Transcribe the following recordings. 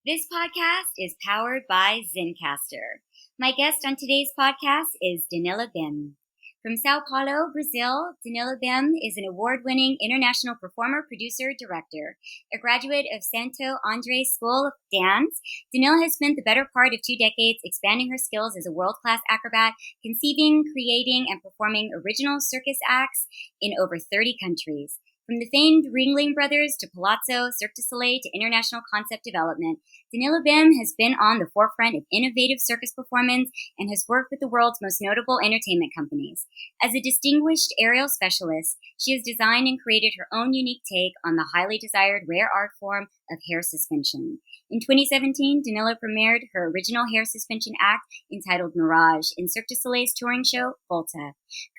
This podcast is powered by Zencastr. My guest on today's podcast is Danila Bim. From São Paulo, Brazil, Danila Bim is an award-winning international performer, producer, director. A graduate of Santo School of Dance, Danila has spent the better part of 2 decades expanding her skills as a world-class acrobat, conceiving, creating, and performing original circus acts in over 30 countries. From the famed Ringling Brothers to Palazzo, Cirque Du Soleil to international concept development, Danila Bim has been on the forefront of innovative circus performance and has worked with the world's most notable entertainment companies. As a distinguished aerial specialist, she has designed and created her own unique take on the highly desired rare art form of hair suspension. In 2017, Danila premiered her original hair suspension act entitled Mirage in Cirque Du Soleil's touring show, Volta.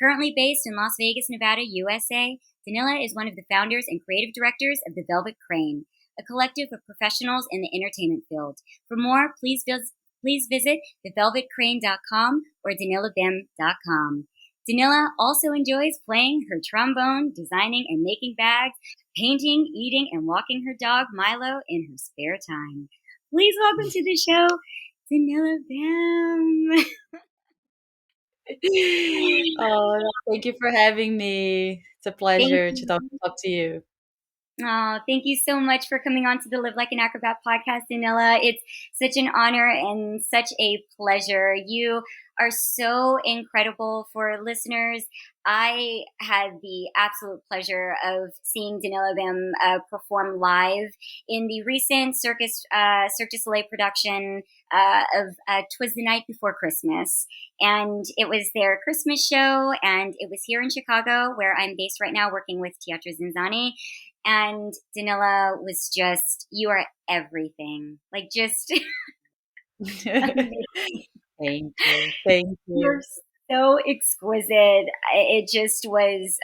Currently based in Las Vegas, Nevada, USA, Danila is one of the founders and creative directors of the Velvet Crane, a collective of professionals in the entertainment field. For more, please visit thevelvetcrane.com or danilabim.com. Danila also enjoys playing her trombone, designing and making bags, painting, eating, and walking her dog, Milo, in her spare time. Please welcome to the show, Danila Bim. Oh, thank you for having me. It's a pleasure to talk to you. Oh, thank you so much for coming on to the Live Like an Acrobat podcast, Danila. It's such an honor and such a pleasure. You are so incredible. For listeners, I had the absolute pleasure of seeing Danila Bim perform live in the recent Cirque du Soleil production of "'Twas the Night Before Christmas." And it was their Christmas show, and it was here in Chicago, where I'm based right now, working with Teatro Zinzani. And Danila was just, you are everything. Like, just Thank you. Thank you're you. so exquisite. It just was,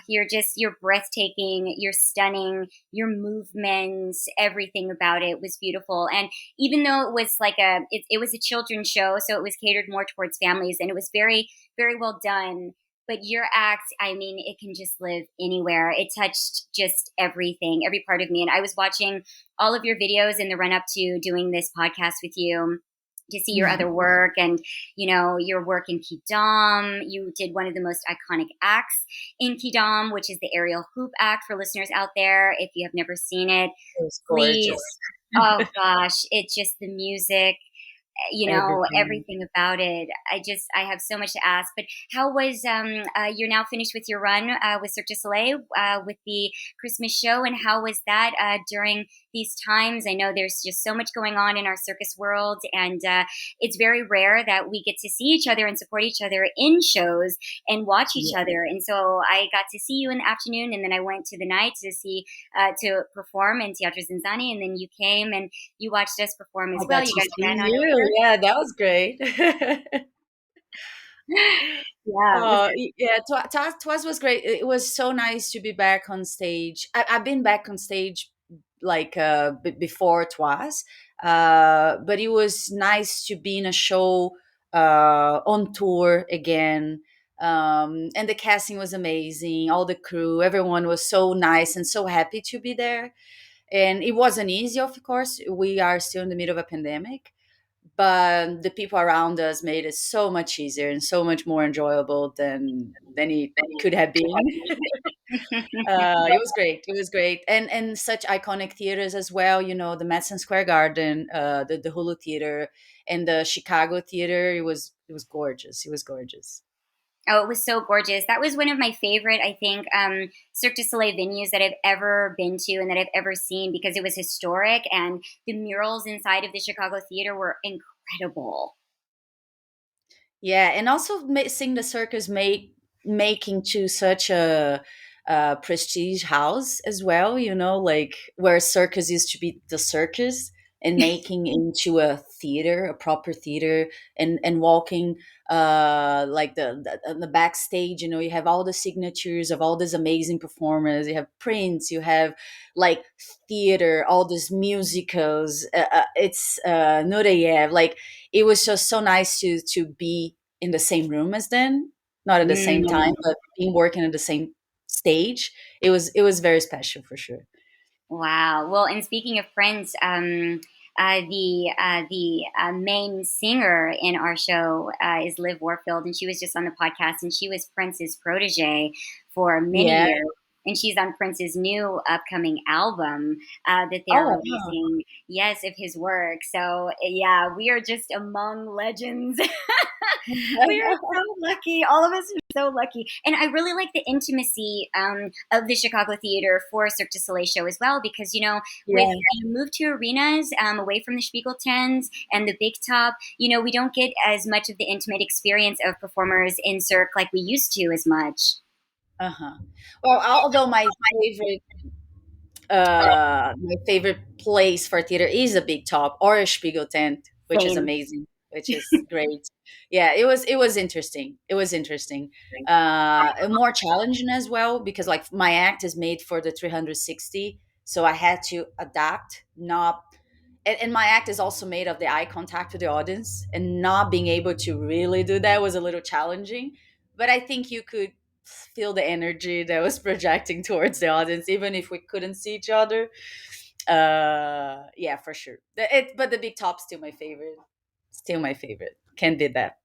you're breathtaking, you're stunning, your movements, everything about it was beautiful. And even though it was like it was a children's show, so it was catered more towards families, and it was very, very well done. But your act, I mean, it can just live anywhere. It touched just everything, every part of me. And I was watching all of your videos in the run up to doing this podcast with you to see your other work, and your work in Quidam. You did one of the most iconic acts in Quidam, which is the Ariel Hoop Act. For listeners out there, if you have never seen it, It was please. gorgeous. Oh gosh, it's just the music, Everything. everything about it. I have so much to ask. But how was you're now finished with your run with Cirque du Soleil with the Christmas show, and how was that during these times? I know there's just so much going on in our circus world, and it's very rare that we get to see each other and support each other in shows and watch each other. And so I got to see you in the afternoon, and then I went to the night to see to perform in Teatro Zinzani, and then you came and you watched us perform as I well. got You to guys see ran on you. over. Yeah, that was great. Yeah, it was Oh, yeah, Twas was great. It was so nice to be back on stage. I've been back on stage like before Twas, but it was nice to be in a show on tour again. And the casting was amazing. All the crew, everyone was so nice and so happy to be there. And it wasn't easy, of course. We are still in the middle of a pandemic, but the people around us made it so much easier and so much more enjoyable than it could have been. It was great. It was great, and such iconic theaters as well. You know, the Madison Square Garden, the Hulu Theater, and the Chicago Theater. It was gorgeous. It was gorgeous. Oh, it was so gorgeous. That was one of my favorite, I think, Cirque du Soleil venues that I've ever been to and that I've ever seen, because it was historic, and the murals inside of the Chicago Theater were incredible. Yeah, and also seeing the circus making to such a prestige house as well. You know, like where circus used to be the circus, and making into a theater, a proper theater, and walking like the backstage. You know, you have all the signatures of all these amazing performers. You have Prince. You have like theater, all these musicals. It's Nureyev. Like it was just so nice to be in the same room as them, not at the same time, Mm. but being working at the same stage. It was very special for sure. Wow. Well, and speaking of Prince, The main singer in our show is Liv Warfield, and she was just on the podcast, and she was Prince's protege for many Yeah. years. And she's on Prince's new upcoming album that they're Oh, wow. releasing. Yes, of his work. So yeah, we are just among legends. We are so lucky. All of us are so lucky. And I really like the intimacy of the Chicago theater for Cirque du Soleil show as well, because, with Yeah. you move to arenas away from the Spiegeltons and the big top, we don't get as much of the intimate experience of performers in Cirque like we used to as much. Uh-huh. Well, although my favorite place for theater is a big top or a Spiegel tent, which is Same. amazing, which is great. Yeah, it was interesting. It was interesting. And more challenging as well because like my act is made for the 360, so I had to adapt. Not and my act is also made of the eye contact with the audience, and not being able to really do that was a little challenging. But I think you could feel the energy that was projecting towards the audience, even if we couldn't see each other. Yeah, for sure. But the big top's still my favorite. Still my favorite. Can't beat that.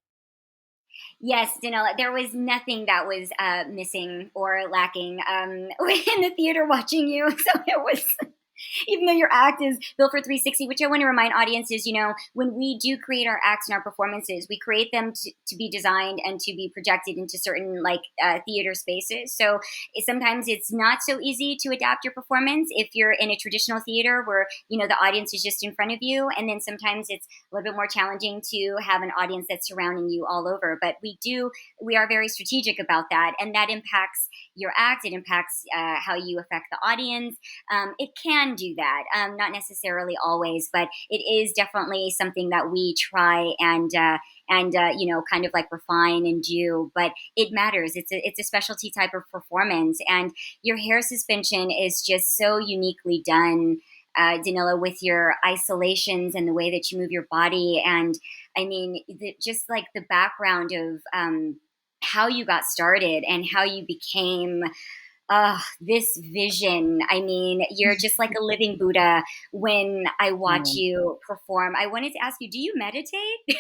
Yes, Danila, there was nothing that was missing or lacking in the theater watching you. So it was even though your act is built for 360, which I want to remind audiences, when we do create our acts and our performances, we create them to be designed and to be projected into certain theater spaces. So sometimes it's not so easy to adapt your performance if you're in a traditional theater where, the audience is just in front of you. And then sometimes it's a little bit more challenging to have an audience that's surrounding you all over. But we are very strategic about that. And that impacts your act. It impacts how you affect the audience. It can do that, not necessarily always, but it is definitely something that we try and kind of like refine and do. But it matters. It's a specialty type of performance, and your hair suspension is just so uniquely done. Danila, with your isolations and the way that you move your body, and I mean, just like the background of how you got started and how you became this vision. I mean, you're just like a living Buddha when I watch Mm. you perform. I wanted to ask you, do you meditate?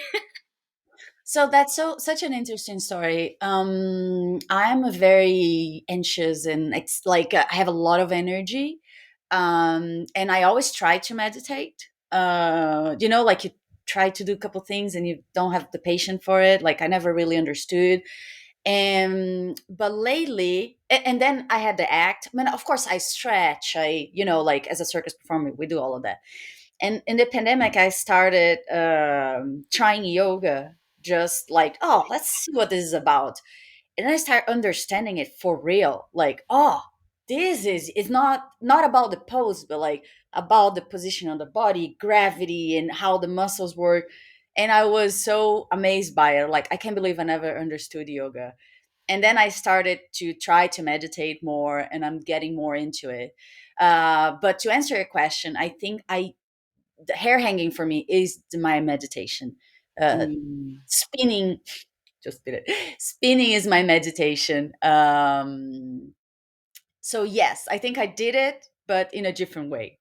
So that's such an interesting story. I'm a very anxious and it's like I have a lot of energy, and I always try to meditate. Like you try to do a couple things and you don't have the patience for it. Like I never really understood. And but lately, and then I had the act. I mean, of course, I stretch. Like as a circus performer, we do all of that. And in the pandemic, I started trying yoga, just like, oh, let's see what this is about. And then I start understanding it for real. Like, oh, this is it's not about the pose, but like about the position of the body, gravity, and how the muscles work. And I was so amazed by it. Like, I can't believe I never understood yoga. And then I started to try to meditate more, and I'm getting more into it. But to answer your question, I think the hair hanging for me is my meditation. Uh, Mm, Spinning, just did it. Spinning is my meditation. So yes, I think I did it, but in a different way,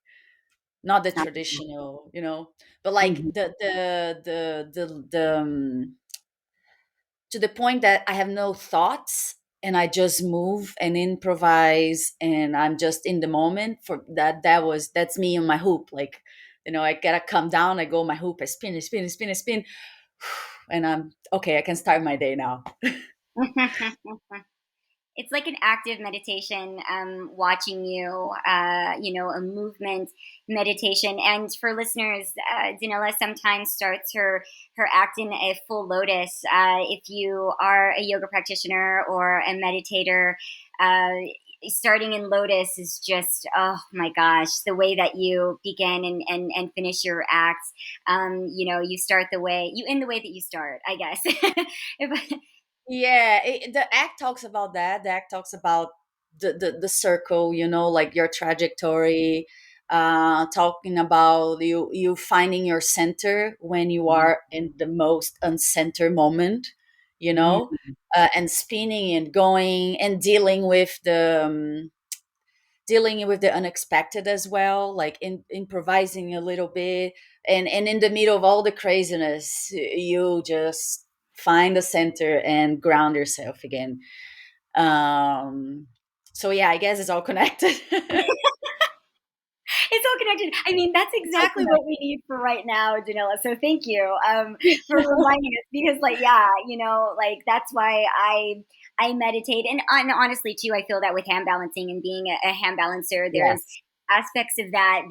not the traditional, but like mhm. the to the point that I have no thoughts and I just move and improvise and I'm just in the moment. For that's me on my hoop. Like, I gotta come down, I go on my hoop, I spin, I spin, I spin, I spin, and I'm okay, I can start my day now. It's like an active meditation, watching you, a movement meditation. And for listeners, Danila sometimes starts her act in a full lotus. If you are a yoga practitioner or a meditator, uh, starting in lotus is just, oh my gosh, the way that you begin and finish your acts. You start the way you end the way that you start, I guess. If, Yeah, the act talks about that. The act talks about the circle, like your trajectory, talking about you finding your center when you are in the most uncenter moment, and spinning and going and dealing with dealing with the unexpected as well, like improvising a little bit, and in the middle of all the craziness, you just find the center and ground yourself again. um so yeah, I guess it's all connected. It's all connected. I mean, that's It's all exactly what we need for right now, Danila. So thank you for connected. reminding us because, like, yeah, like that's why I meditate, and honestly, too, I feel that with hand balancing and being a hand balancer, there's Yes. aspects of that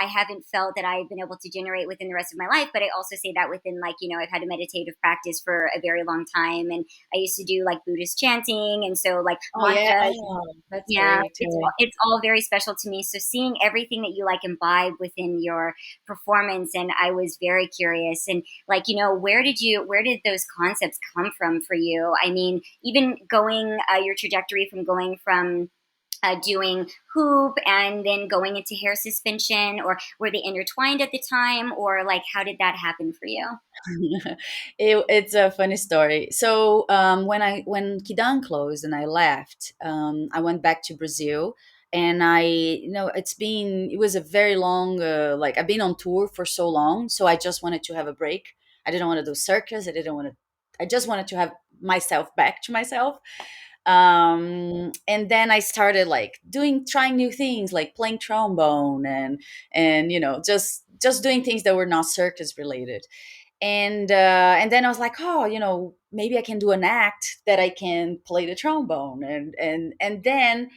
I haven't felt that I've been able to generate within the rest of my life. But I also say that within, like, I've had a meditative practice for a very long time, and I used to do like Buddhist chanting, and so like Oh yeah. mantras. Oh, that's Yeah, great it's too. it's all very special to me. So seeing everything that you like imbibe within your performance, and I was very curious. And like, where did those concepts come from for you? I mean, even going your trajectory from going from doing hoop and then going into hair suspension, or were they intertwined at the time, or like how did that happen for you? It's a funny story. So when Kidan closed and I left, I went back to Brazil, and it was a very long, like I've been on tour for so long, so I just wanted to have a break. I didn't want to do circus. I just wanted to have myself back to myself. And then I started like trying new things, like playing trombone, and just doing things that were not circus related. And then I was like, oh, maybe I can do an act that I can play the trombone. And then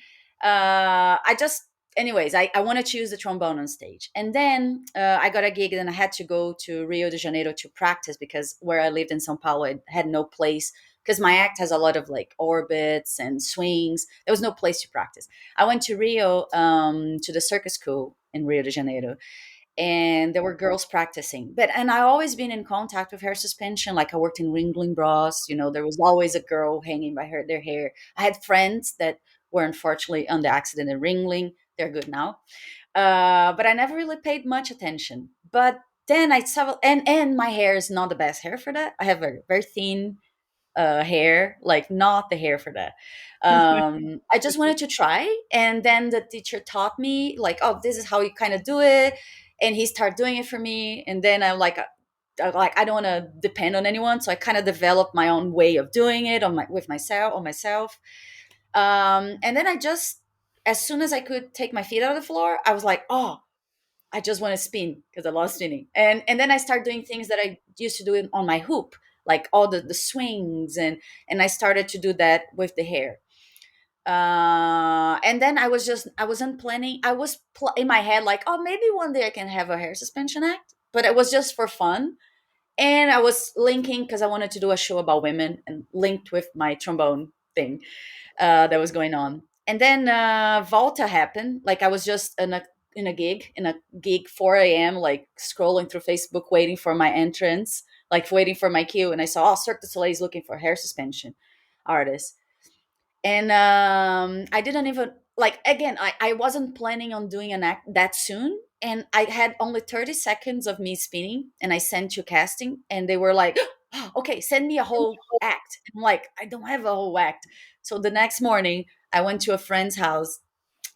I just anyways, I want to choose the trombone on stage. And then I got a gig, and I had to go to Rio de Janeiro to practice, because where I lived in São Paulo, I had no place, because my act has a lot of like orbits and swings. There was no place to practice. I went to Rio, to the circus school in Rio de Janeiro, and there were girls practicing. And I always been in contact with hair suspension. Like I worked in Ringling Bros. There was always a girl hanging by their hair. I had friends that were unfortunately on the accident in Ringling. They're good now, but I never really paid much attention. But then I saw, and my hair is not the best hair for that. I have a very thin hair, like not the hair for that. I just wanted to try, and then the teacher taught me like, oh, this is how you kind of do it, and he started doing it for me. And then I don't want to depend on anyone, so I kind of developed my own way of doing it with myself on myself. And then I just, as soon as I could take my feet out of the floor, I was like, oh, I just want to spin, because I love spinning. And then I started doing things that I used to do on my hoop, like all the swings, and I started to do that with the hair. And then I wasn't planning. I was in my head like, oh, maybe one day I can have a hair suspension act, but it was just for fun. And I was linking, because I wanted to do a show about women, and linked with my trombone thing that was going on. And then Volta happened. Like I was just in a gig 4 a.m. like scrolling through Facebook, waiting for my entrance, like waiting for my cue, and I saw, oh, Cirque du Soleil is looking for hair suspension artists. And I didn't even, like, again, I wasn't planning on doing an act that soon, and I had only 30 seconds of me spinning, and I sent to casting, and they were like, oh, okay, send me a whole act. I'm like, I don't have a whole act. So the next morning I went to a friend's house.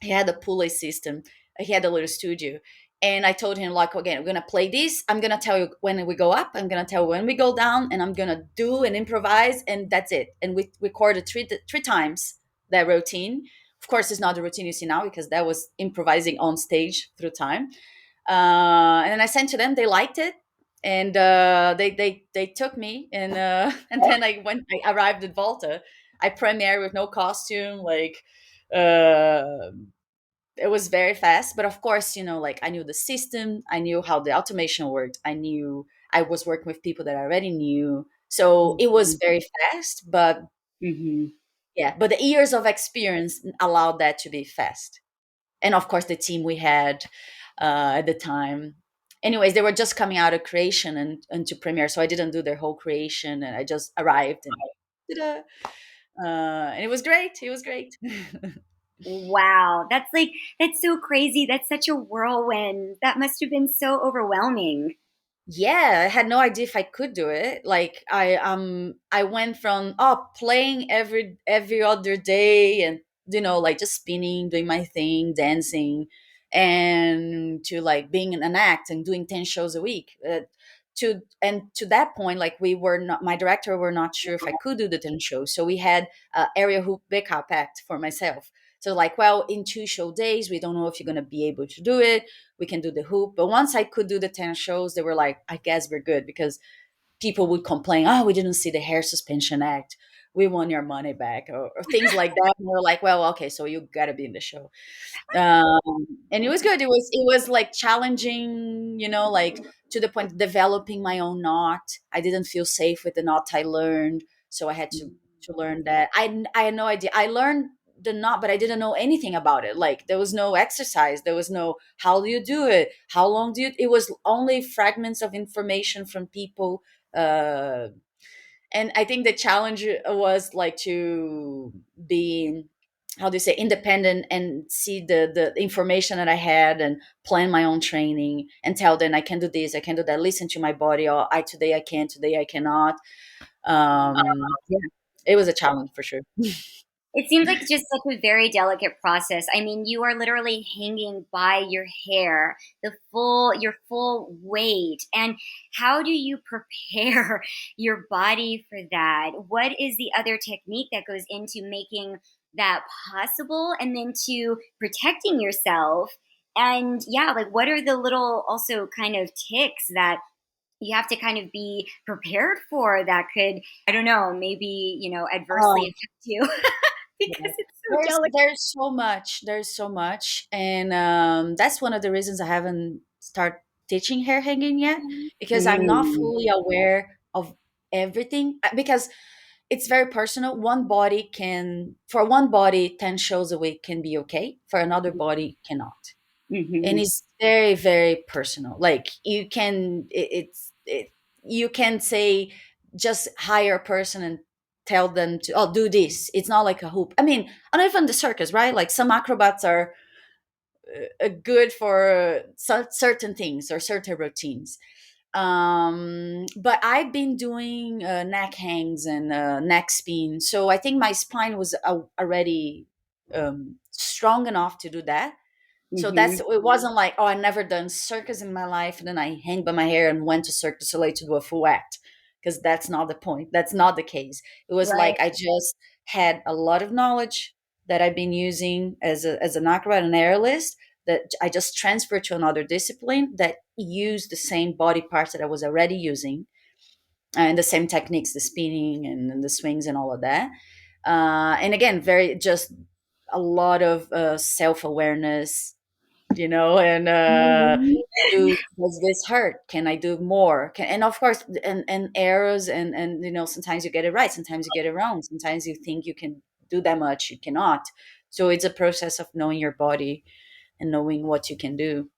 He had a pulley system. He had a little studio. And I told him, like, again, we're going to play this. I'm going to tell you when we go up. I'm going to tell you when we go down. And I'm going to do and improvise. And that's it. And we recorded three times that routine. Of course, it's not the routine you see now, because that was improvising on stage through time. And then I sent to them. They liked it. And they took me. And then I arrived at Volta. I premiered with no costume. Like, uh, it was very fast, but of course, like I knew the system, I knew how the automation worked, I knew I was working with people that I already knew, so it was Mhm. very fast. But Mhm. yeah, but the years of experience allowed that to be fast. And of course, the team we had at the time, anyways, they were just coming out of creation and to premiere, so I didn't do their whole creation, and I just arrived and ta-da. And it was great. It was great. Wow, that's so crazy. That's such a whirlwind. That must have been so overwhelming. Yeah, I had no idea if I could do it. Like I went from playing every other day, and like just spinning, doing my thing, dancing, and to like being in an act and doing 10 shows a week. To that point, like we were not, my director were not sure if I could do the 10 shows. So we had Ariel Hoop Act for myself. So like, well, in 2 show days, we don't know if you're going to be able to do it. We can do the hoop. But once I could do the 10 shows, they were like, I guess we're good, because people would complain, oh, we didn't see the hair suspension act. We want your money back, or things like that. And we're like, well, okay, so you got to be in the show. And it was good. It was like challenging, like to the point of developing my own knot. I didn't feel safe with the knot I learned, so I had to learn that. I had no idea. I learned the knot, but I didn't know anything about it. Like there was no exercise, there was no how do you do it, how long do you. It was only fragments of information from people. Uh, and I think the challenge was like to be, how do you say, independent, and see the information that I had and plan my own training and tell them I can do this, I can do that, listen to my body, or I today I can, today I cannot. Yeah, it was a challenge for sure. It seems like just like a very delicate process. I mean, you are literally hanging by your hair, your full weight. And how do you prepare your body for that? What is the other technique that goes into making that possible, and then to protecting yourself? And yeah, like what are the little also kind of ticks that you have to kind of be prepared for that could, I don't know, maybe, adversely Oh, affect you yeah. because it's so There's delicate. so much, and that's one of the reasons I haven't started teaching hair hanging yet, because I'm not Mm, fully aware of everything. Because it's very personal. For one body, 10 shows a week can be okay. For another body, cannot. And mhm. it's very, very personal. Like you can, you can say just hire a person and tell them to, oh, do this. It's not like a hoop. I mean, and even the circus, right? Like some acrobats are good for certain things or certain routines. But I've been doing neck hangs and neck spin, so I think my spine was already strong enough to do that. So Mhm. it wasn't like, oh, I never done circus in my life and then I hang by my hair and went to Cirque du Soleil to do a full act, because that's not the point. That's not the case. It was Right. like I just had a lot of knowledge that I've been using as an acrobat and aerialist, that I just transferred to another discipline that used the same body parts that I was already using, and the same techniques, the spinning and the swings and all of that. And again, very just a lot of self-awareness, and Mhm. does this hurt? Can I do more? And of course, and errors, and sometimes you get it right, sometimes you get it wrong, sometimes you think you can do that much, you cannot. So it's a process of knowing your body and knowing what you can do.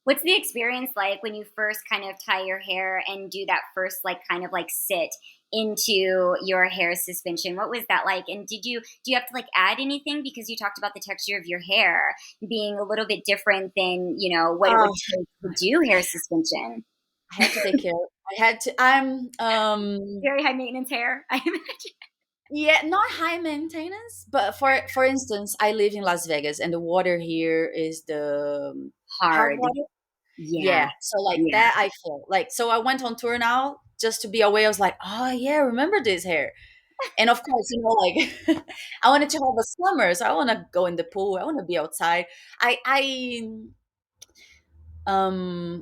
What's the experience like when you first kind of tie your hair and do that first like kind of like sit into your hair suspension? What was that like? And do you have to like add anything, because you talked about the texture of your hair being a little bit different than, what it would Oh, take to do hair suspension? I had to take care. I had to. I'm Very high maintenance hair, I imagine. Yeah, not high maintenance, but for instance, I live in Las Vegas, and the water here is the hard Hard. water. Yeah. Yeah, so like Yeah. that I feel like, so I went on tour now just to be away. I was like, oh yeah, remember this hair. And of course, like I wanted to have a summer, so I want to go in the pool, I want to be outside. I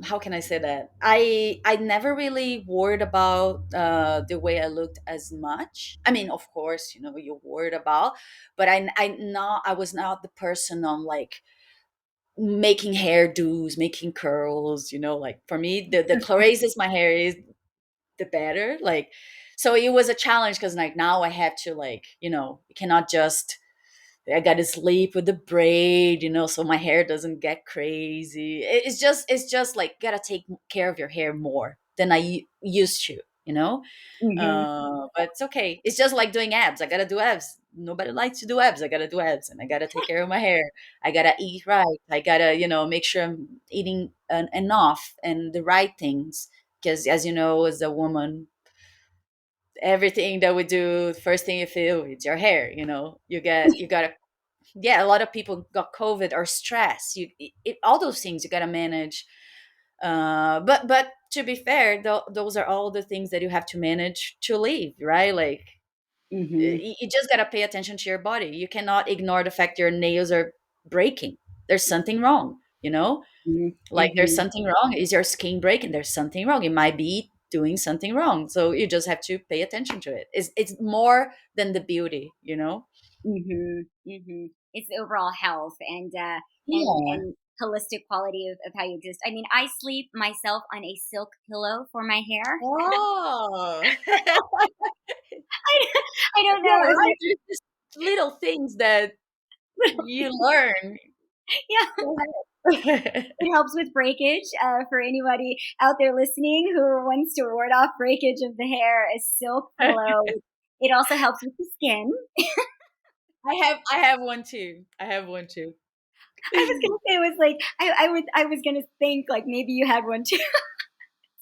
how can I say that, I never really worried about the way I looked as much. I mean, of course, you're worried about, but I was not the person on like making hairdos, making curls, like for me, the crazier my hair is, the better. Like, so it was a challenge, because like now I have to, like, you cannot just, I gotta sleep with the braid, so my hair doesn't get crazy. It's just like, gotta take care of your hair more than I used to, you know. Hmm. But it's okay. It's just like doing abs. I gotta do abs. Nobody likes to do abs. I gotta do abs, and I gotta take care of my hair. I gotta eat right. I gotta, make sure I'm eating enough and the right things. Because as you know, as a woman, everything that we do, first thing you feel, it's your hair. You gotta. yeah, a lot of people got COVID or stress. All those things you got to manage. But to be fair, those are all the things that you have to manage to live, right? Like Mm-hmm. you just got to pay attention to your body. You cannot ignore the fact your nails are breaking. There's something wrong, you know? Like there's Mm-hmm. something wrong. Is your skin breaking? There's something wrong. It might be doing something wrong. So you just have to pay attention to it. It's more than the beauty, you know? Mm-hmm. Mm-hmm. It's the overall health Yeah. and holistic quality of how you exist. I mean, I sleep myself on a silk pillow for my hair. Oh. I don't Yeah, know. right. There's just little things that you learn. Yeah, Go ahead. it helps with breakage. For anybody out there listening who wants to ward off breakage of the hair, a silk pillow. It also helps with the skin. I have one too. I have one too. I was gonna say it was like I was gonna think like maybe you had one too.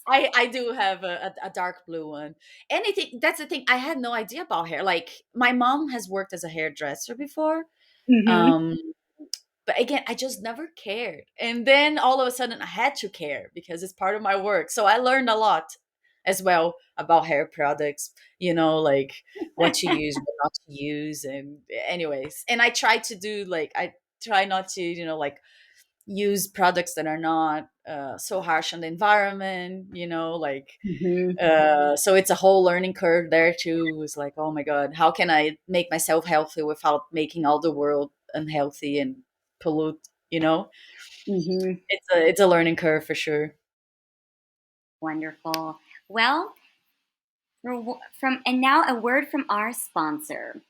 I do have a dark blue one. Anything, that's the thing. I had no idea about hair. Like my mom has worked as a hairdresser before. Mm-hmm. Um but again, I just never cared. And then all of a sudden I had to care because it's part of my work. So I learned a lot as well about hair products, like what to use, what not to use. And anyways, and I try to do like, I try not to, like use products that are not so harsh on the environment, like Mm-hmm. so it's a whole learning curve there too. It's like, oh my god, how can I make myself healthy without making all the world unhealthy and pollute, Mm-hmm. it's a learning curve for sure. Wonderful. Well, from and now a word from our sponsor.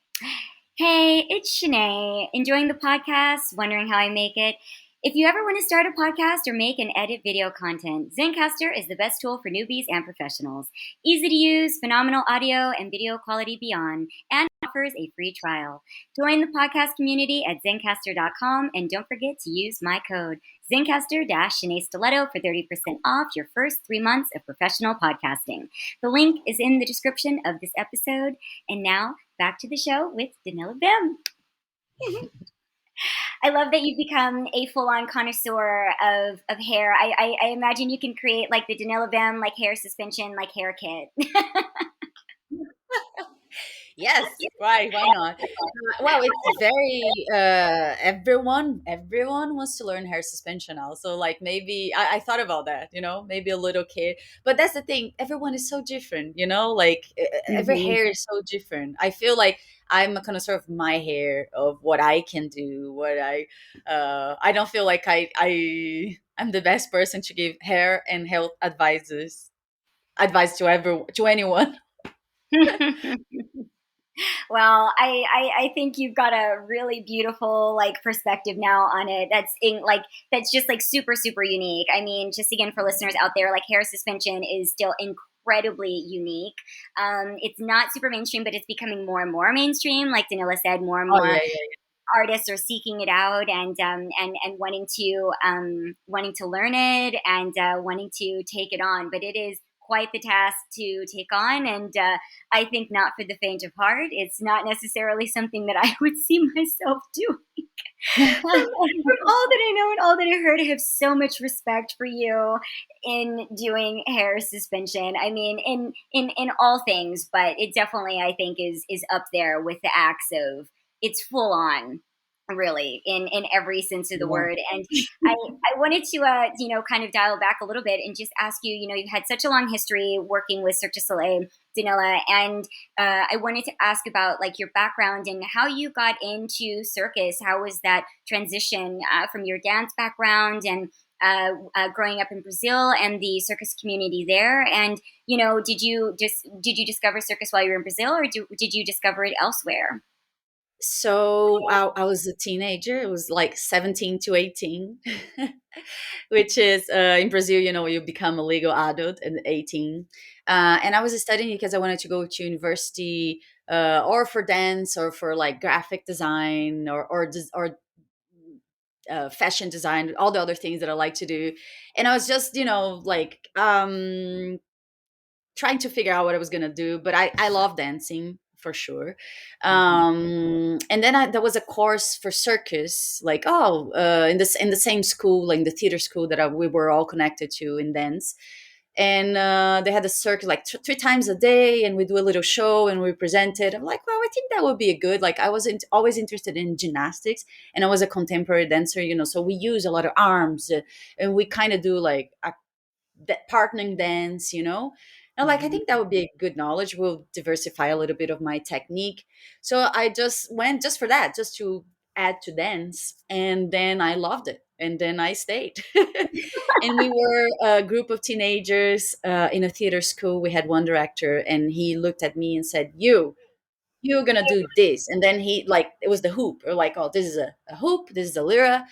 Hey, it's Shenea. Enjoying the podcast? Wondering how I make it? If you ever want to start a podcast or make and edit video content, Zencastr is the best tool for newbies and professionals. Easy to use, phenomenal audio and video quality beyond, and offers a free trial. Join the podcast community at zencastr.com and don't forget to use my code Zencastr-Shenea Stiletto for 30% off your first 3 months of professional podcasting. The link is in the description of this episode. And now back to the show with Danila Bim. I love that you've become a full-on connoisseur of hair. I imagine you can create like the Danila Bim, like hair suspension, like hair kit. Yes, why not? Well, it's very everyone wants to learn hair suspension also. Like maybe I thought about that, maybe a little kid. But that's the thing, everyone is so different, like every Mm-hmm. hair is so different. I feel like I'm a connoisseur of my hair, of what I can do, what I don't feel like I'm the best person to give hair and health advice to anyone. Well, I think you've got a really beautiful like perspective now on it. That's just like super super unique. I mean, just again for listeners out there, like hair suspension is still incredibly unique. It's not super mainstream, but it's becoming more and more mainstream. Like Danila said, more and Oh more yeah, yeah. artists are seeking it out and wanting to learn it and wanting to take it on. But it is quite the task to take on, and I think not for the faint of heart. It's not necessarily something that I would see myself doing. From all that I know and all that I heard, I have so much respect for you in doing hair suspension. I mean, in all things, but it definitely I think is up there with the acts of it's full on, really, in every sense of the Yeah. word. And I wanted to kind of dial back a little bit and just ask you. You know, you've had such a long history working with Cirque du Soleil, Danila, and I wanted to ask about like your background and how you got into circus. How was that transition from your dance background and growing up in Brazil and the circus community there? And did you discover circus while you were in Brazil, or did you discover it elsewhere? So I was a teenager. It was like 17 to 18, which is in Brazil, you become a legal adult at 18. And I was studying because I wanted to go to university or for dance or for like graphic design or fashion design, all the other things that I like to do. And I was just, trying to figure out what I was going to do. But I love dancing for sure. Mhm. And then there was a course for circus, like in the same school, like in the theater school that we were all connected to in dance. And they had a circus like three times a day, and we do a little show and we presented. I'm like, well, I think that would be a good. Like, I wasn't always interested in gymnastics, and I was a contemporary dancer, so we use a lot of arms, and we kind of do like that partnering dance, And like, I Mhm. think that would be a good knowledge. Will diversify a little bit of my technique. So I just went just for that, just to add to dance, and then I loved it, and then I stayed. And we were a group of teenagers in a theater school. We had one director, and he looked at me and said, you're gonna do this. And then he, like, it was the hoop, or like, oh, this is a hoop, this is a lyra,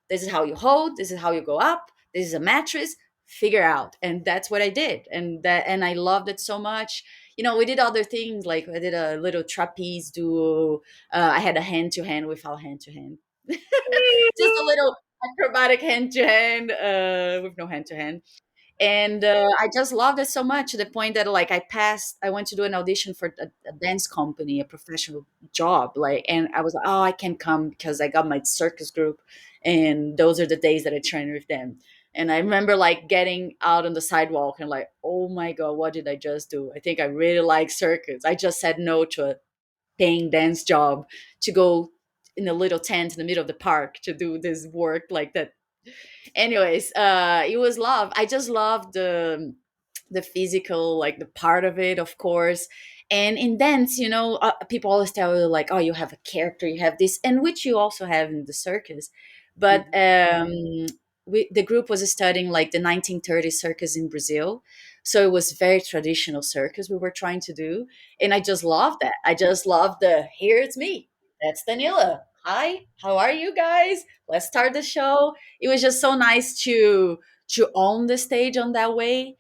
this is how you hold, this is how you go up, this is a mattress, figure out. And that's what I did, and I loved it so much. We did other things, like I did a little trapeze duo. I had a hand to hand without hand to hand. Just a little acrobatic hand to hand with no hand to hand. And I just loved it so much, to the point that, like, I went to do an audition for a dance company, a professional job, like, and I was like, oh, I can't come because I got my circus group, and those are the days that I train with them. And I remember, like, getting out on the sidewalk and like, oh my god, what did I just do? I think I really like circus. I just said no to a paying dance job to go in a little tent in the middle of the park to do this work like that. Anyways, it was love. I just loved the physical, like, the part of it, of course. And in dance, people always tell you, like, oh, you have a character, you have this, and which you also have in the circus. But Mhm. the group was studying, like, the 1930s circus in Brazil. So it was very traditional circus we were trying to do. And I just loved that. I just loved here it's me, that's Danila, hi, how are you guys, let's start the show. It was just so nice to own the stage on that way,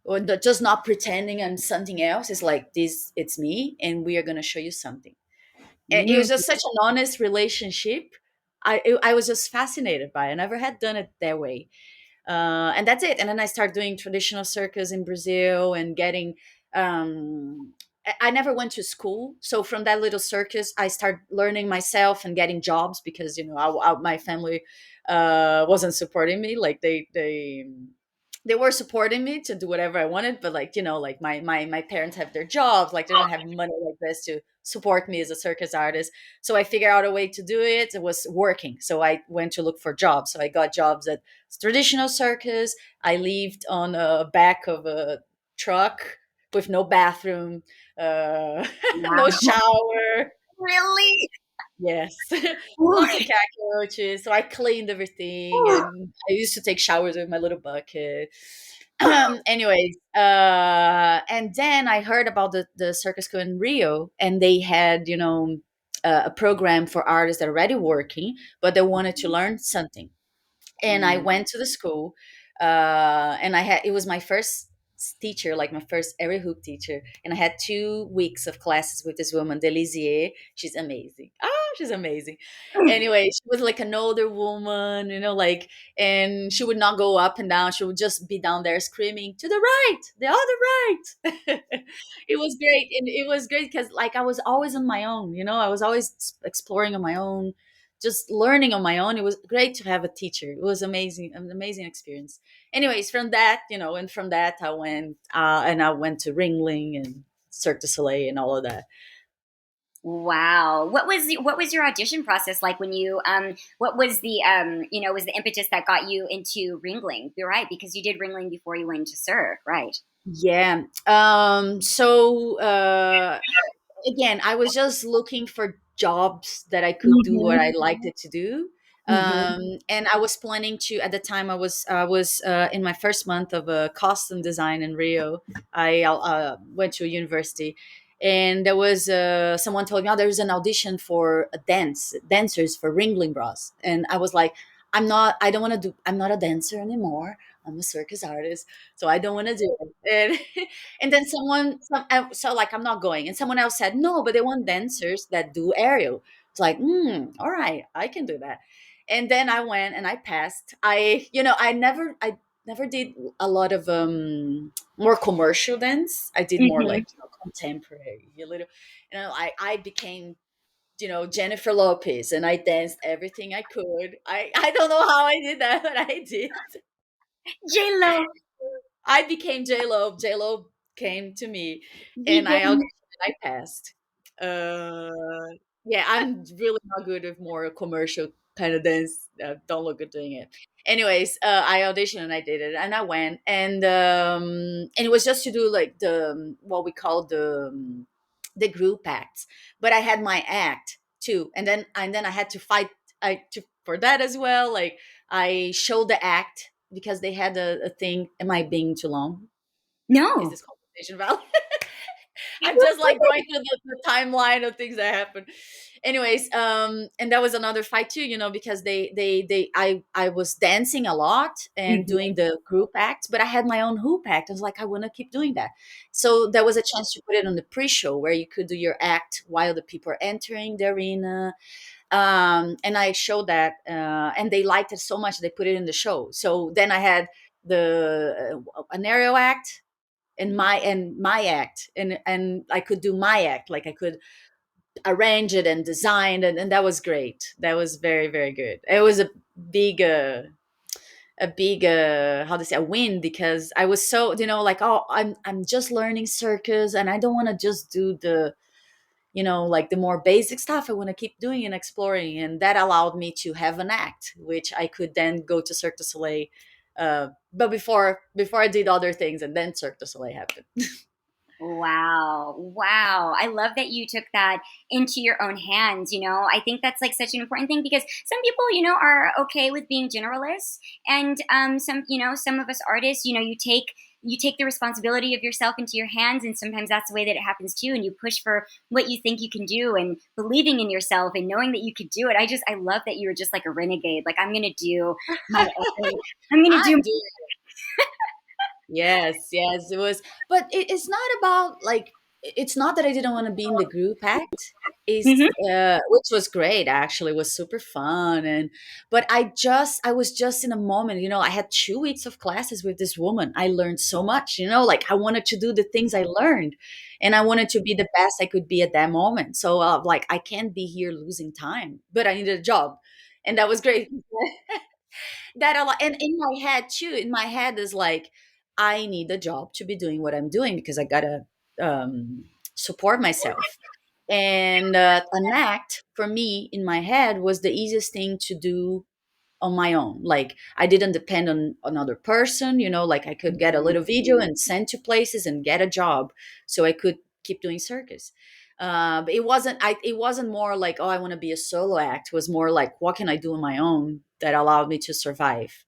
or just not pretending I'm something else. It's like, this, it's me, and we are going to show you something. And it was Mm. just such an honest relationship. I was just fascinated by it. I never had done it that way. And that's it. And then I started doing traditional circus in Brazil, and getting. I never went to school, so from that little circus, I started learning myself and getting jobs, because my family wasn't supporting me. Like, they were supporting me to do whatever I wanted, but, like, like, my parents have their jobs, like, they don't have money like this to support me as a circus artist. So I figured out a way to do it. It was working, so I went to look for jobs. So I got jobs at traditional circus. I lived on a back of a truck with no bathroom, no Wow. shower. Really? Yes. Ooh. Lots of cockroaches. So I cleaned everything, and I used to take showers with my little bucket. Anyways, and then I heard about the circus school in Rio, and they had, a program for artists that are already working, but they wanted to learn something. And I Mm. went to the school, and it was my first teacher, like my first Ariel Hoop teacher, and I had 2 weeks of classes with this woman, Delisier. She's amazing. She's amazing. Anyway, she was like an older woman, like, and she would not go up and down. She would just be down there screaming, to the right, the other right. It was great. And it was great because, like, I was always on my own, I was always exploring on my own, just learning on my own. It was great to have a teacher. It was amazing, an amazing experience. Anyways, from that, and from that I went to Ringling and Cirque du Soleil and all of that. Wow. What was your audition process like when you what was the was the impetus that got you into Ringling? You're right, because you did Ringling before you went into Cirque, right? Yeah. So again, I was just looking for jobs that I could do what Mm-hmm. I liked it to do. Mm-hmm. And I was planning to, at the time, I was in my first month of costume design in Rio. I went to a university, and there was someone told me, oh, there's an audition for a dancers for Ringling Bros. And I was like, I don't want to do, I'm not a dancer anymore. I'm a circus artist, so I don't want to do it. And then so, like, I'm not going. And someone else said, no, but they want dancers that do aerial. It's like, all right, I can do that. And then I went and I passed. I never did a lot of more commercial dance. I did more, Mm-hmm. like, contemporary, a little, I became, Jennifer Lopez, and I danced everything I could. I don't know how I did that, but I did. J Lo, I became J Lo. J Lo came to me, and I vegan. auditioned. And I passed. Uh, yeah, I'm really not good with more commercial kind of dance. Don't look at doing it. Anyways, I auditioned and I did it, and I went, and it was just to do like the what we call the group acts. But I had my act too, and then I had to fight for that as well. Like I showed the act because they had a thing. Am I being too long? Is No. this conversation valid? I'm just like going through the timeline of things that happen. Anyways, and that was another fight too, because I was dancing a lot and Mhm. doing the group act, but I had my own hoop act. I was like, I want to keep doing that. So there was a chance to put it on the pre-show where you could do your act while the people are entering the arena. And I showed that, and they liked it so much they put it in the show. So then I had the an aerial act and my act, and I could do my act, like I could arrange it and design it, and that was great. That was very, very good. It was big a big how to say, a win, because I was so, like, oh, I'm just learning circus, and I don't want to just do the, like the more basic stuff. I want to keep doing and exploring, and that allowed me to have an act which I could then go to Cirque du Soleil. But before I did other things, and then Cirque du Soleil happened. Wow. Wow. I love that you took that into your own hands. I think that's like such an important thing because some people, are okay with being generalists. And some of us artists, you take the responsibility of yourself into your hands, and sometimes that's the way that it happens too, and you push for what you think you can do and believing in yourself and knowing that you could do it. I love that you were just like a renegade. Like, I'm gonna do my own, I'm gonna do. I'm doing. Yes, yes, it was. But it's not about like, it's not that I didn't want to be in the group act. Is Mhm. which was great actually, it was super fun. But I was just in a moment, I had 2 weeks of classes with this woman. I learned so much, like I wanted to do the things I learned, and I wanted to be the best I could be at that moment. So like, I can't be here losing time, but I needed a job, and that was great. That a lot. And in my head too, in my head is like, I need a job to be doing what I'm doing because I gotta support myself. And an act for me in my head was the easiest thing to do on my own. Like I didn't depend on another person, like I could get a little video and send to places and get a job, so I could keep doing circus. But it wasn't more like, oh, I want to be a solo act. It was more like, what can I do on my own that allowed me to survive?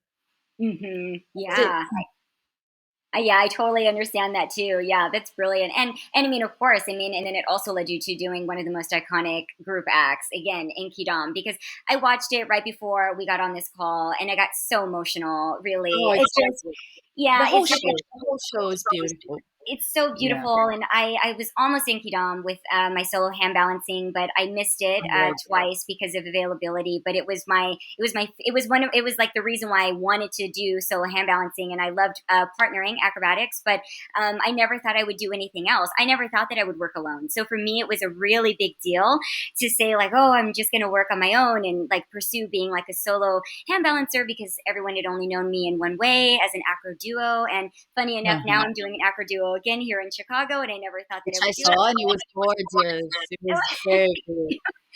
Was it? Yeah. Yeah, I totally understand that too. Yeah, that's brilliant. And I mean, of course, and then it also led you to doing one of the most iconic group acts again in Kidam, because I watched it right before we got on this call and I got so emotional. Really, Oh, it's it's so just, good. yeah, it's just The whole show is beautiful. it's so Yeah. beautiful, and I was almost in Kidam with my solo hand balancing, but I missed it Oh, twice because of availability. But it was like the reason why I wanted to do solo hand balancing, and I loved partnering acrobatics. But I never thought I would do anything else. I never thought that I would work alone. So for me, it was a really big deal to say like, oh, I'm just going to work on my own and like pursue being like a solo hand balancer, because everyone had only known me in one way as an acro duo. And funny enough, now uh-huh. I'm doing an acro duo again here in Chicago, and I never thought that Which I I would do it. saw, and it was gorgeous. It was very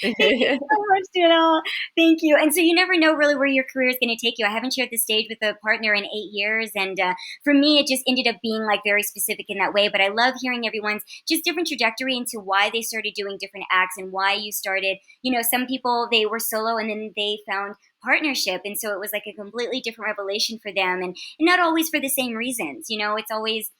Thank you good. so much, Danielle. Thank you. And so you never know really where your career is going to take you. I haven't shared the stage with a partner in 8 years. And for me, it just ended up being like very specific in that way. But I love hearing everyone's just different trajectory into why they started doing different acts and why you started. Some people, they were solo and then they found partnership. And so it was like a completely different revelation for them, and not always for the same reasons. It's always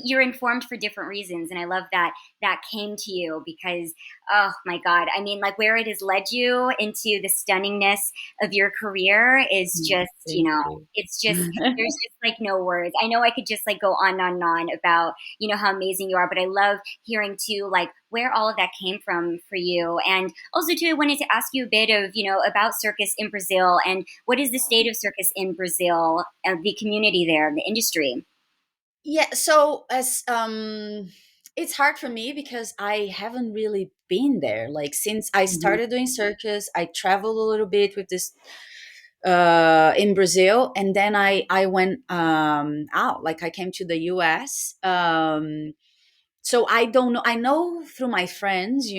you're informed for different reasons, and I love that that came to you because, oh my god, I mean, like, where it has led you into the stunningness of your career is just, Thank you. it's just, there's just like no words. I know I could just like go on and on about how amazing you are, but I love hearing too like where all of that came from for you. And also too, I wanted to ask you a bit of about circus in Brazil, and what is the state of circus in Brazil, the community there, the industry. Yeah. So as It's hard for me because I haven't really been there. Like since I Hmm. started doing circus, I traveled a little bit with this in Brazil, and then I went out. Like I came to the US. So I don't know. I know through my friends,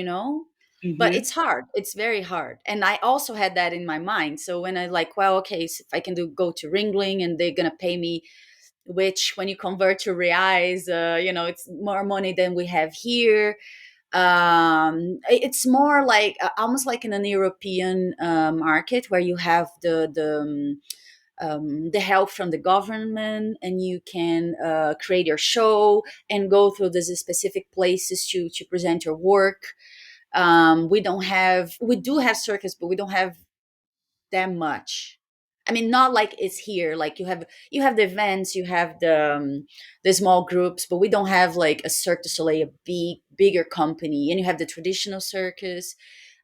but Hmm. it's hard. It's very hard. And I also had that in my mind. So when I like, well, okay, so if I can do go to Ringling and they're gonna pay me, which when you convert to reais, it's more money than we have here. It's more like almost like in an European market where you have the help from the government, and you can create your show and go through these specific places to present your work. We do have circus, but we don't have that much. I mean, not like it's here. Like you have the events, you have the small groups, but we don't have like a Cirque du Soleil, a bigger company, and you have the traditional circus.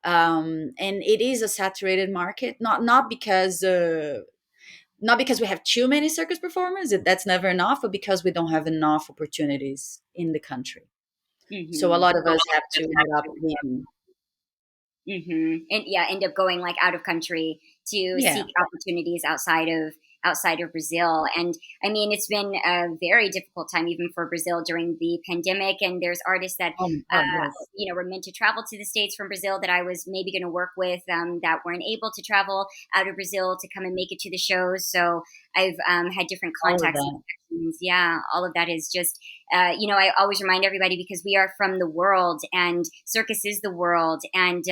And it is a saturated market, not because we have too many circus performers. That's never enough, but because we don't have enough opportunities in the country. So a Hmm. lot of us have to end up being, And yeah, end up going like out of country to yeah. seek opportunities outside of Brazil. And I mean, it's been a very difficult time even for Brazil during the pandemic. And there's artists that Oh yes. were meant to travel to the States from Brazil that I was maybe going to work with, that weren't able to travel out of Brazil to come and make it to the shows. So I've had different All of contacts and that. connections. Yeah, all of that is just I always remind everybody because we are from the world and circus is the world, and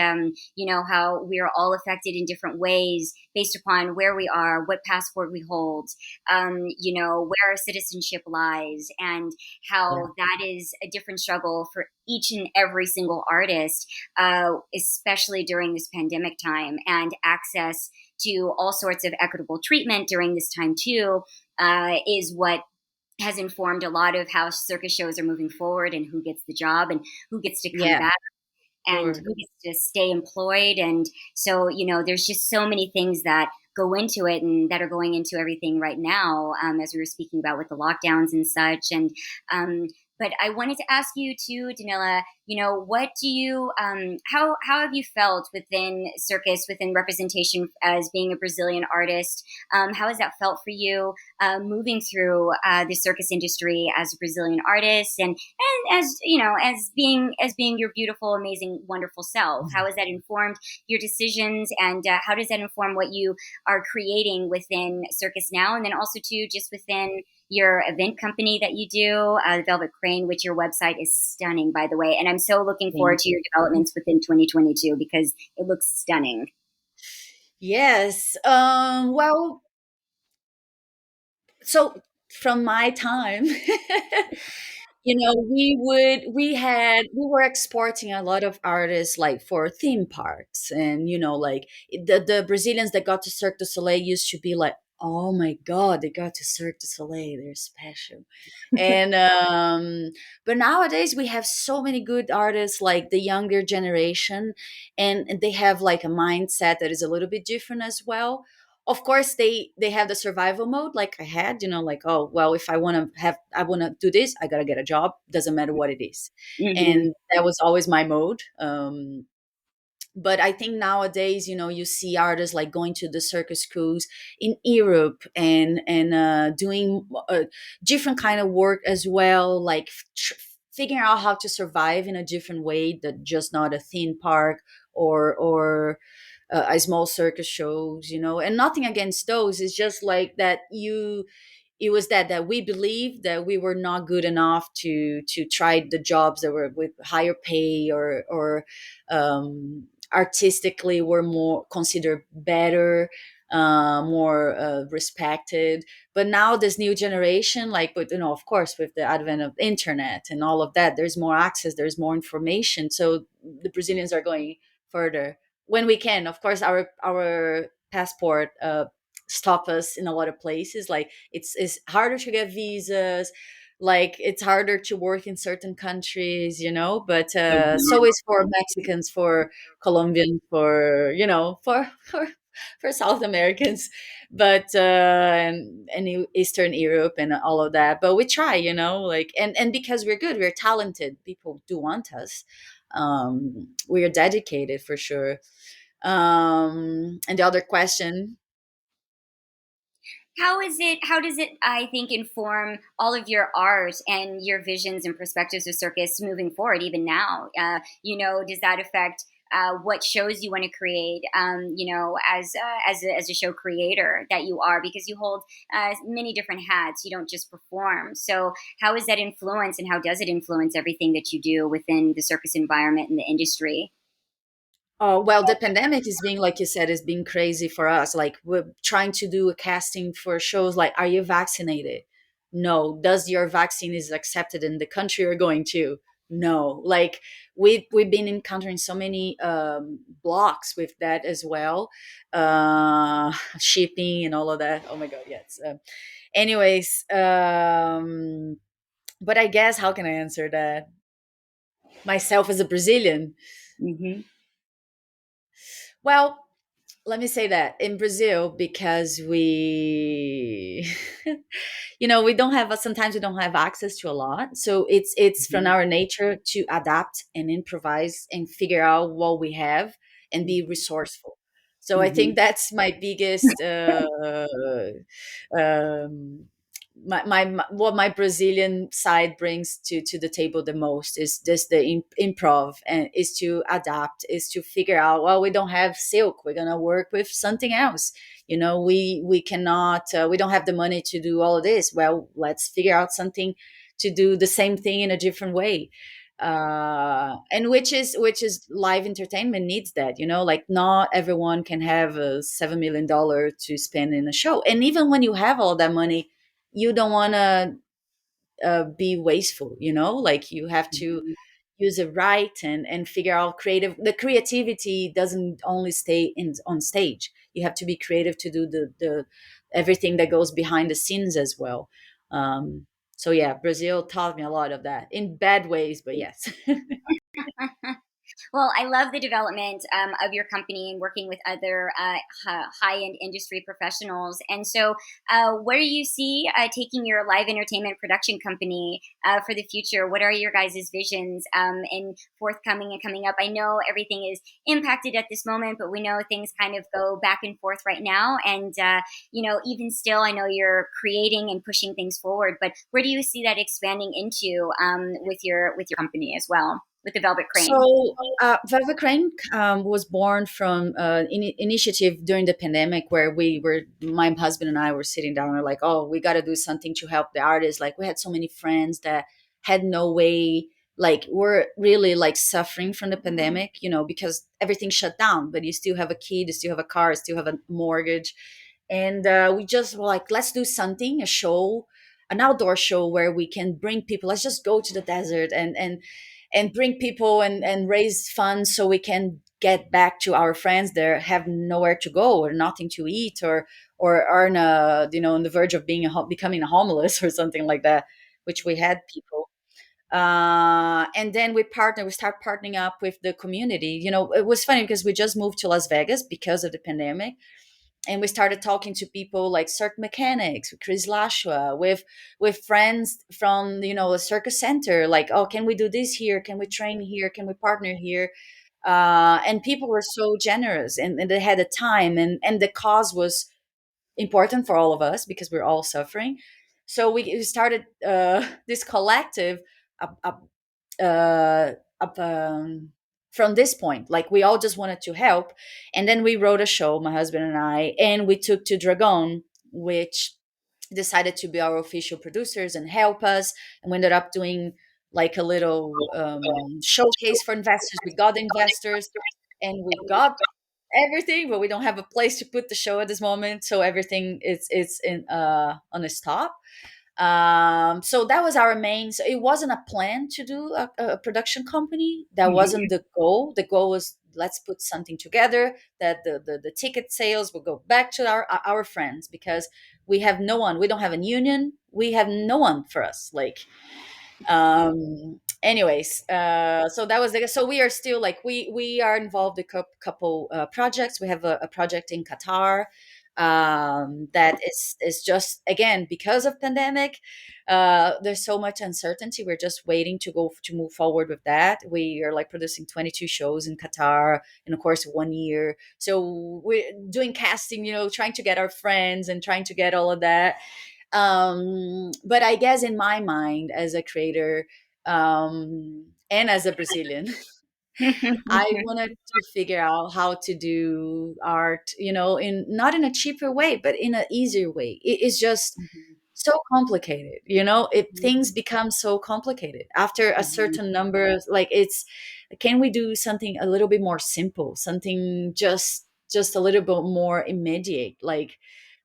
how we are all affected in different ways based upon where we are, what passport we hold, where our citizenship lies, and Yeah. how that is a different struggle for each and every single artist, especially during this pandemic time, and access to all sorts of equitable treatment during this time too is what has informed a lot of how circus shows are moving forward and who gets the job and who gets to come Yeah. back and Sure. who gets to stay employed. And so, there's just so many things that go into it and that are going into everything right now, as we were speaking about with the lockdowns and such. And, but I wanted to ask you too, Danila, what do you, how have you felt within circus, within representation as being a Brazilian artist? How has that felt for you, moving through the circus industry as a Brazilian artist, and as as being your beautiful, amazing, wonderful self? How has that informed your decisions, and how does that inform what you are creating within circus now, and then also too just within your event company that you do, the Velvet Crane, which your website is stunning, by the way, and I'm so looking forward Thank to you. your developments within 2022 because it looks stunning. Yes. Well, so from my time, we were exporting a lot of artists like for theme parks, and like the Brazilians that got to Cirque du Soleil used to be like, oh my god, they got to Cirque du Soleil, they're special. And but nowadays we have so many good artists, like the younger generation, and they have like a mindset that is a little bit different as well. Of course, they have the survival mode like I had, like, oh well, if I want to do this, I got to get a job, doesn't matter what it is. Hmm. And that was always my mode. But I think nowadays, you see artists like going to the circus schools in Europe, and doing different kind of work as well, like figuring out how to survive in a different way, that just not a theme park or a small circus shows, and nothing against those. It's just like that it was that we believed that we were not good enough to try the jobs that were with higher pay, or artistically were more considered better, more respected. But now this new generation, like, but of course, with the advent of internet and all of that, there's more access, there's more information, so the Brazilians are going further when we can. Of course, our passport stop us in a lot of places. Like it's harder to get visas, like it's harder to work in certain countries, but so is for Mexicans, for Colombians, for for South Americans, but and Eastern Europe and all of that. But we try, like, and because we're good, we're talented. People do want us. We are dedicated for sure. And the other question. How does it, I think, inform all of your art and your visions and perspectives of circus moving forward, even now? Does that affect what shows you want to create, as a show creator that you are, because you hold many different hats. You don't just perform. So how is that influence, and how does it influence everything that you do within the circus environment and the industry? Oh, well, the pandemic is being, like you said, is being crazy for us. Like, we're trying to do a casting for shows like, are you vaccinated? No. Does your vaccine is accepted in the country you're going to? No. Like, we've been encountering so many blocks with that as well. Shipping and all of that. Oh my God, yes. Anyways, but I guess, how can I answer that? Myself as a Brazilian. Hmm. Well, let me say that in Brazil, because we we don't have, sometimes we don't have access to a lot, so it's from our nature to adapt and improvise and figure out what we have and be resourceful. So I Hmm. think that's my biggest um what my Brazilian side brings to the table the most is this, the improv, and is to adapt, is to figure out, well, we don't have silk, we're gonna work with something else. We cannot, we don't have the money to do all of this, well, let's figure out something to do the same thing in a different way. And which is live entertainment needs that, like, not everyone can have a $7 million to spend in a show, and even when you have all that money, you don't want to be wasteful, like, you have to Hmm. use it right, and figure out the creativity doesn't only stay on stage. You have to be creative to do the everything that goes behind the scenes as well. So yeah, Brazil taught me a lot of that in bad ways, but yes. Well, I love the development of your company and working with other high end industry professionals. And so, where do you see taking your live entertainment production company for the future? What are your guys' visions and forthcoming and coming up? I know everything is impacted at this moment, but we know things kind of go back and forth right now. And, even still, I know you're creating and pushing things forward. But where do you see that expanding into with your company as well, with the Velvet Crane? So, Velvet Crane was born from initiative during the pandemic, where my husband and I were sitting down and we're like, oh, we got to do something to help the artists. Like, we had so many friends that had no way, like, we're really like suffering from the pandemic, because everything shut down, but you still have a kid, you still have a car, you still have a mortgage. And we just were like, let's do something, a show, an outdoor show where we can bring people. Let's just go to the desert and bring people and raise funds so we can get back to our friends that have nowhere to go or nothing to eat, or are on the verge of becoming homeless or something like that, which we had people. And then we start partnering up with the community. It was funny because we just moved to Las Vegas because of the pandemic, and we started talking to people like Cirque mechanics, with Chris Lashua, with friends from the Circus Center. Like, oh, can we do this here? Can we train here? Can we partner here? And people were so generous, and they had the time, and the cause was important for all of us because we're all suffering. So we started this collective. Uh, uh, up, from this point. Like, we all just wanted to help, and then we wrote a show, my husband and I, and we took to Dragon, which decided to be our official producers and help us. And we ended up doing like a little showcase for investors. We got investors, and we got everything, but we don't have a place to put the show at this moment, so everything is it's in on a stop. So that was our main. So it wasn't a plan to do a production company. That wasn't the goal. The goal was, let's put something together that the ticket sales will go back to our friends, because we have no one. We don't have a union. We have no one for us. Like, Anyways, so that was so we are still like we are involved in a couple projects. We have a project in Qatar that is just, again, because of pandemic, there's so much uncertainty. We're just waiting to move forward with that. We are like producing 22 shows in Qatar in a course of 1 year. So we're doing casting, trying to get our friends and trying to get all of that. But I guess in my mind, as a creator, and as a Brazilian, I wanted to figure out how to do art, in not in a cheaper way, but in an easier way. It's just so complicated, it things become so complicated after a certain number. Like, can we do something a little bit more simple, something just a little bit more immediate, like,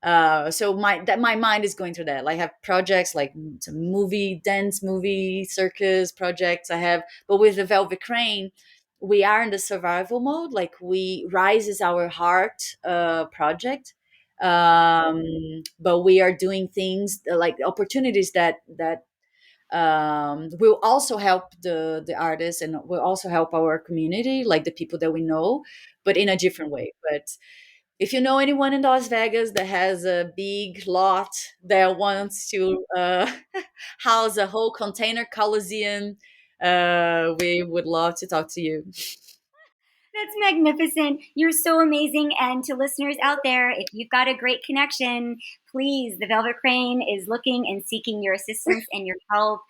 so my mind is going through that. Like, I have projects like some dance movie circus projects I have, but with the Velvet Crane, we are in the survival mode. Like, we Rise is our heart project, um, but we are doing things like opportunities that will also help the artists, and will also help our community, like the people that we know, but in a different way. But if you know anyone in Las Vegas that has a big lot that wants to house a whole container coliseum, we would love to talk to you. That's magnificent. You're so amazing. And to listeners out there, if you've got a great connection, please, the Velvet Crane is looking and seeking your assistance and your help.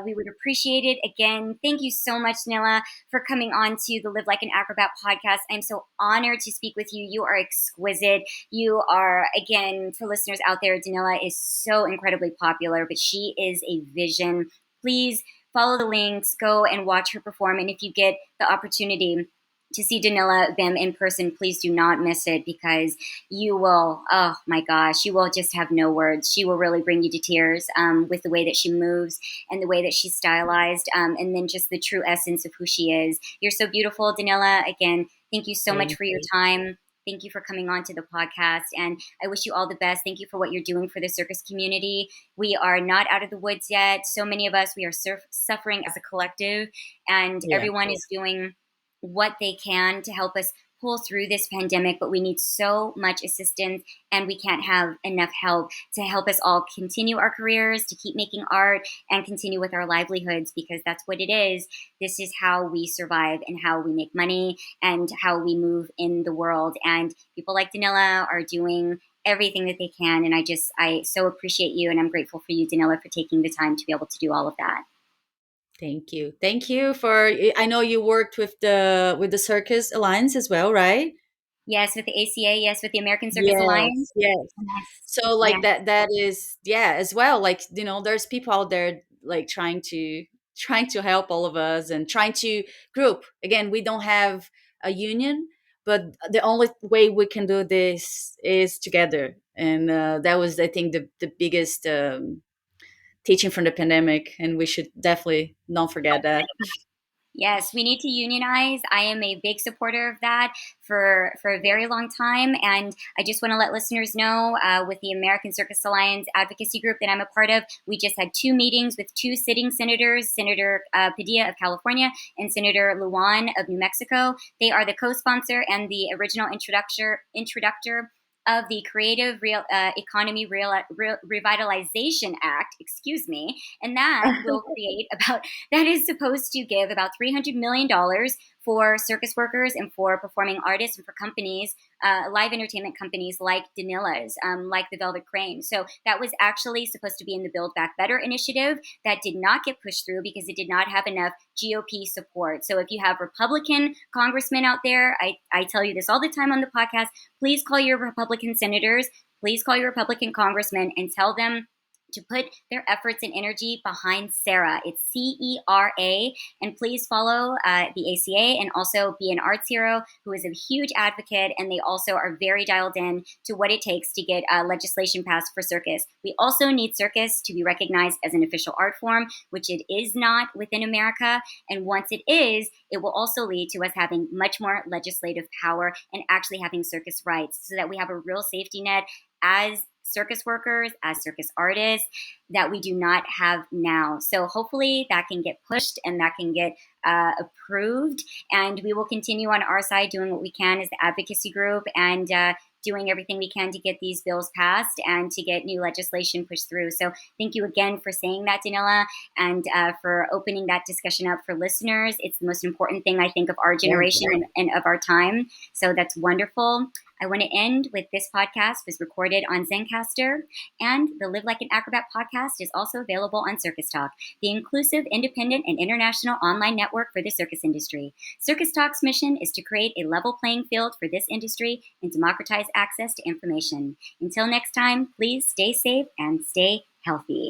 We would appreciate it. Again, thank you so much, Nila, for coming on to the Live Like an Acrobat podcast. I'm so honored to speak with you. You are exquisite. You are, again, for listeners out there, Danila is so incredibly popular, but she is a vision. Please follow the links, go and watch her perform. And if you get the opportunity to see Danila Bim in person, please do not miss it, because you will, oh my gosh, you will just have no words. She will really bring you to tears with the way that she moves and the way that she's stylized, and then just the true essence of who she is. You're so beautiful, Danila. Again, thank you so much Thank for your you. time. Thank you for coming on to the podcast, and I wish you all the best. Thank you for what you're doing for the circus community. We are not out of the woods yet. So many of us, we are suffering as a collective, and Yeah. everyone is doing what they can to help us pull through this pandemic, but we need so much assistance, and we can't have enough help to help us all continue our careers, to keep making art, and continue with our livelihoods, because that's what it is. This is how we survive and how we make money and how we move in the world. And people like Danila are doing everything that they can. And I so appreciate you, and I'm grateful for you, Danila, for taking the time to be able to do all of that. Thank you. Thank you for. I know you worked with the Circus Alliance as well, right? Yes, with the ACA, yes, with the American Circus Alliance. Yes, yes. Yes, So yes. like that is, yeah, as well. Like, there's people out there like trying to help all of us and trying to group. Again, we don't have a union, but the only way we can do this is together. And that was, I think, the biggest teaching from the pandemic, and we should definitely not forget that. Yes, we need to unionize. I am a big supporter of that for a very long time, and I just want to let listeners know, with the American Circus Alliance advocacy group that I'm a part of, we just had 2 meetings with 2 sitting senators, Senator Padilla of California and Senator Lujan of New Mexico. They are the co-sponsor and the original introductor of the Creative Economy Revitalization Act, excuse me, and that will create about that is supposed to give about $300 million for circus workers and for performing artists and for companies, live entertainment companies like Danila's, like the Velvet Crane. So that was actually supposed to be in the Build Back Better initiative that did not get pushed through because it did not have enough GOP support. So if you have Republican congressmen out there, I tell you this all the time on the podcast, please call your Republican senators, please call your Republican congressmen and tell them to put their efforts and energy behind Sarah. It's CERA. And please follow the ACA and also be an arts hero who is a huge advocate. And they also are very dialed in to what it takes to get legislation passed for circus. We also need circus to be recognized as an official art form, which it is not within America. And once it is, it will also lead to us having much more legislative power and actually having circus rights so that we have a real safety net as circus workers, as circus artists, that we do not have now. So hopefully that can get pushed and that can get approved. And we will continue on our side doing what we can as the advocacy group and doing everything we can to get these bills passed and to get new legislation pushed through. So thank you again for saying that, Danila, and for opening that discussion up for listeners. It's the most important thing, I think, of our generation and of our time. So that's wonderful. I want to end with this podcast was recorded on Zencastr, and the Live Like an Acrobat podcast is also available on Circus Talk, the inclusive, independent, and international online network for the circus industry. Circus Talk's mission is to create a level playing field for this industry and democratize access to information. Until next time, please stay safe and stay healthy.